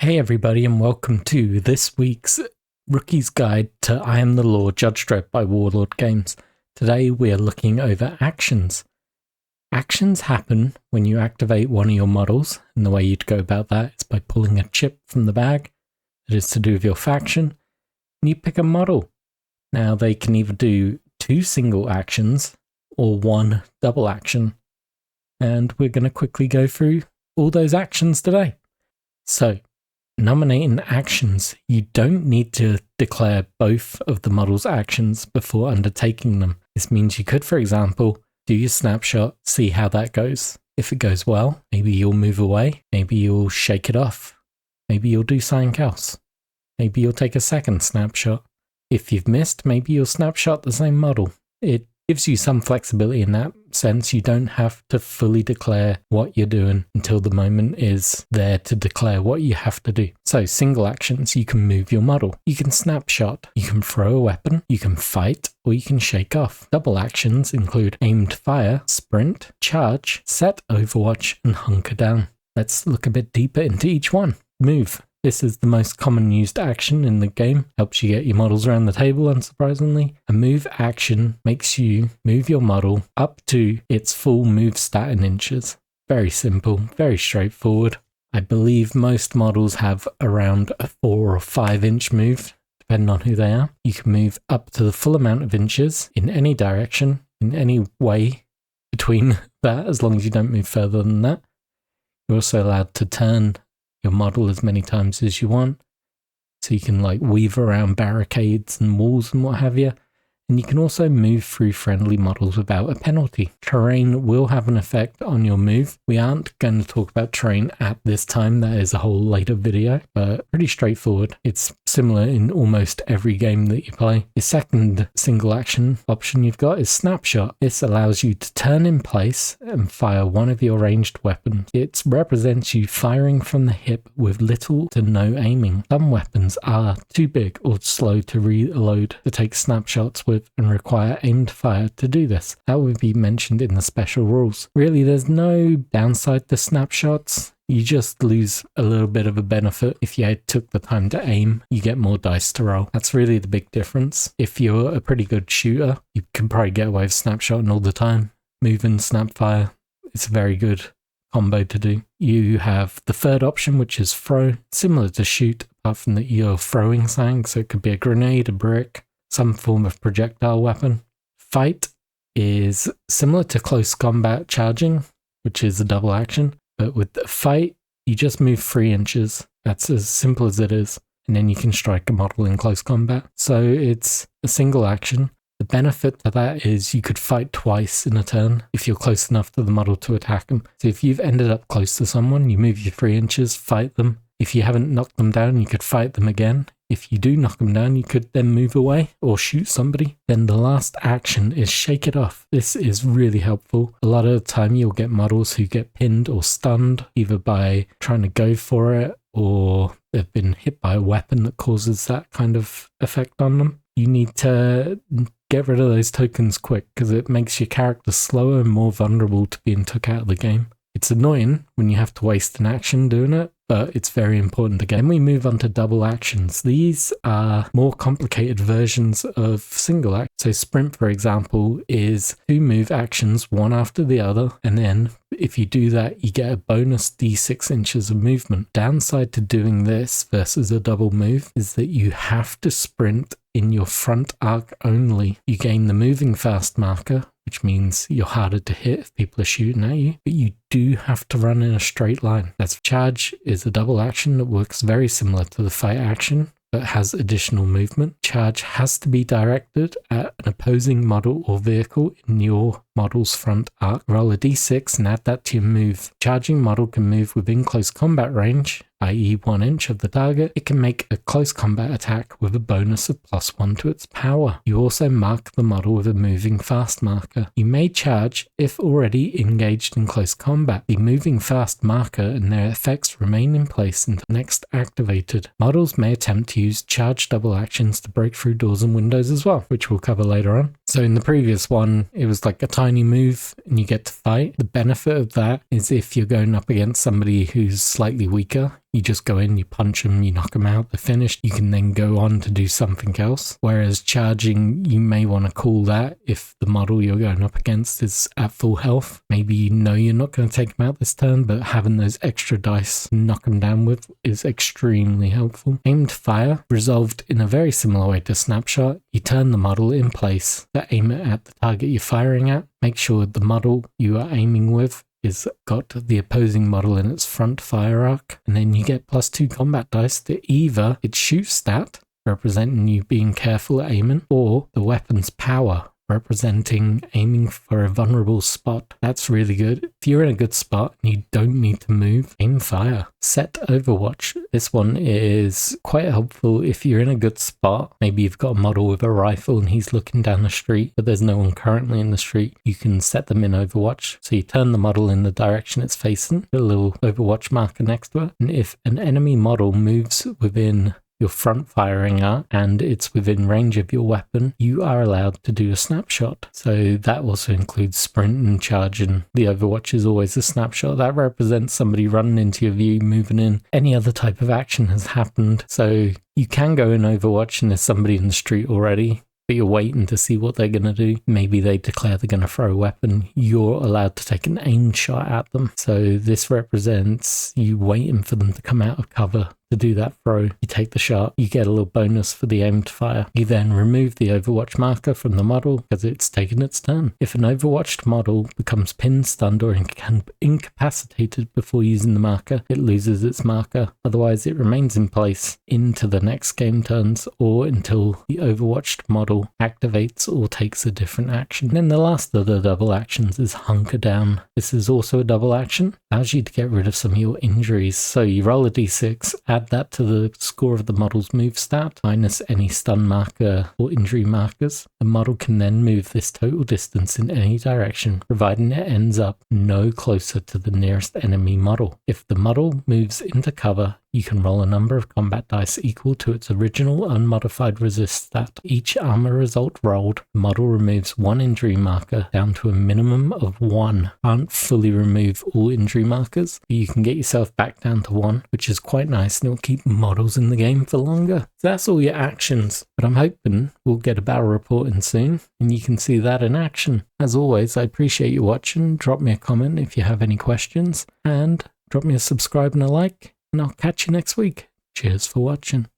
Hey everybody, and welcome to this week's Rookie's Guide to I Am the Law, Judge Dredd by Warlord Games. Today we are looking over actions. Actions happen when you activate one of your models, and the way you'd go about that is by pulling a chip from the bag that is to do with your faction, and you pick a model. Now they can either do 2 single actions or 1 double action, and we're going to quickly go through all those actions today. So, nominating actions, you don't need to declare both of the model's actions before undertaking them. This means you could, for example, do your snapshot, see how that goes. If it goes well, maybe you'll move away, maybe you'll shake it off, maybe you'll do something else, maybe you'll take a second snapshot. If you've missed, maybe you'll snapshot the same model. It gives you some flexibility in that sense. You don't have to fully declare what you're doing until the moment is there to declare what you have to do. So single actions, you can move your model, you can snapshot, you can throw a weapon, you can fight, or you can shake off. Double actions include aimed fire, sprint, charge, set overwatch, and hunker down. Let's look a bit deeper into each one. Move. This is the most common used action in the game. Helps you get your models around the table, unsurprisingly. A move action makes you move your model up to its full move stat in inches. Very simple, very straightforward. I believe most models have around a 4 or 5 inch move, depending on who they are. You can move up to the full amount of inches in any direction, in any way between that, as long as you don't move further than that. You're also allowed to turn your model as many times as you want, so you can weave around barricades and walls and what have you, and you can also move through friendly models without a penalty. Terrain will have an effect on your move. We aren't going to talk about terrain at this time, that is a whole later video, but pretty straightforward. It's similar in almost every game that you play. The second single action option you've got is snapshot. This allows you to turn in place and fire one of your ranged weapons. It represents you firing from the hip with little to no aiming. Some weapons are too big or slow to reload to take snapshots with and require aimed fire to do this. That would be mentioned in the special rules. Really, there's no downside to snapshots. You just lose a little bit of a benefit. If you took the time to aim, you get more dice to roll. That's really the big difference. If you're a pretty good shooter, you can probably get away with snapshotting all the time. Move and snap fire, it's a very good combo to do. You have the third option, which is throw. Similar to shoot, apart from that you're throwing something, so it could be a grenade, a brick, some form of projectile weapon. Fight is similar to close combat charging, which is a double action. But with the fight, you just move 3 inches. That's as simple as it is. And then you can strike a model in close combat. So it's a single action. The benefit to that is you could fight twice in a turn if you're close enough to the model to attack them. So if you've ended up close to someone, you move your 3 inches, fight them. If you haven't knocked them down, you could fight them again. If you do knock them down, you could then move away or shoot somebody. Then the last action is shake it off. This is really helpful. A lot of the time you'll get models who get pinned or stunned, either by trying to go for it or they've been hit by a weapon that causes that kind of effect on them. You need to get rid of those tokens quick because it makes your character slower and more vulnerable to being took out of the game. It's annoying when you have to waste an action doing it, but it's very important to get. Then we move on to double actions. These are more complicated versions of single action. So sprint, for example, is 2 move actions, one after the other, and then if you do that, you get a bonus d6 inches of movement. Downside to doing this versus a double move is that you have to sprint in your front arc only. You gain the moving fast marker, which means you're harder to hit if people are shooting at you, but you do have to run in a straight line. That's charge is a double action that works very similar to the fight action, but has additional movement. Charge has to be directed at an opposing model or vehicle in your model's front arc. Roll a d6 and add that to your move. Charging model can move within close combat range, i.e. 1 inch of the target. It can make a close combat attack with a bonus of +1 to its power. You also mark the model with a moving fast marker. You may charge if already engaged in close combat. The moving fast marker and their effects remain in place until next activated. Models may attempt to use charge double actions to break through doors and windows as well, which we'll cover later on. So in the previous one, it was like a tiny move and you get to fight. The benefit of that is if you're going up against somebody who's slightly weaker, You just go in, you punch them, you knock them out, they're finished. You can then go on to do something else. Whereas charging, you may want to call that if the model you're going up against is at full health. Maybe you know you're not going to take them out this turn, but having those extra dice to knock them down with is extremely helpful. Aimed fire, resolved in a very similar way to snapshot. You turn the model in place to aim it at the target you're firing at. Make sure the model you are aiming with is got the opposing model in its front fire arc, and then you get +2 combat dice to either its shoot stat, representing you being careful at aiming, or the weapon's power, representing aiming for a vulnerable spot. That's really good. If you're in a good spot and you don't need to move, aim fire. Set Overwatch. This one is quite helpful if you're in a good spot. Maybe you've got a model with a rifle and he's looking down the street, but there's no one currently in the street. You can set them in Overwatch. So you turn the model in the direction it's facing, put a little Overwatch marker next to it, and if an enemy model moves within your front firing arc and it's within range of your weapon, you are allowed to do a snapshot. So that also includes sprint and charge, and the Overwatch is always a snapshot. That represents somebody running into your view, moving in. Any other type of action has happened. So you can go in Overwatch and there's somebody in the street already, but you're waiting to see what they're going to do. Maybe they declare they're going to throw a weapon. You're allowed to take an aim shot at them. So this represents you waiting for them to come out of cover to do that throw. You take the shot, you get a little bonus for the aimed fire. You then remove the Overwatch marker from the model because it's taken its turn. If an Overwatched model becomes pinned, stunned, or incapacitated before using the marker, it loses its marker. Otherwise, it remains in place into the next game turns or until the Overwatched model activates or takes a different action. Then the last of the double actions is Hunker Down. This is also a double action. Allows you to get rid of some of your injuries. So you roll a d6, add that to the score of the model's move stat, minus any stun marker or injury markers. The model can then move this total distance in any direction, providing it ends up no closer to the nearest enemy model. If the model moves into cover, you can roll a number of combat dice equal to its original unmodified resist stat. Each armor result rolled, the model removes 1 injury marker down to a minimum of 1. Can't fully remove all injury markers, but you can get yourself back down to 1, which is quite nice, and it'll keep models in the game for longer. So that's all your actions, but I'm hoping we'll get a battle reporting soon, and you can see that in action. As always, I appreciate you watching. Drop me a comment if you have any questions, and drop me a subscribe and a like. And I'll catch you next week. Cheers for watching.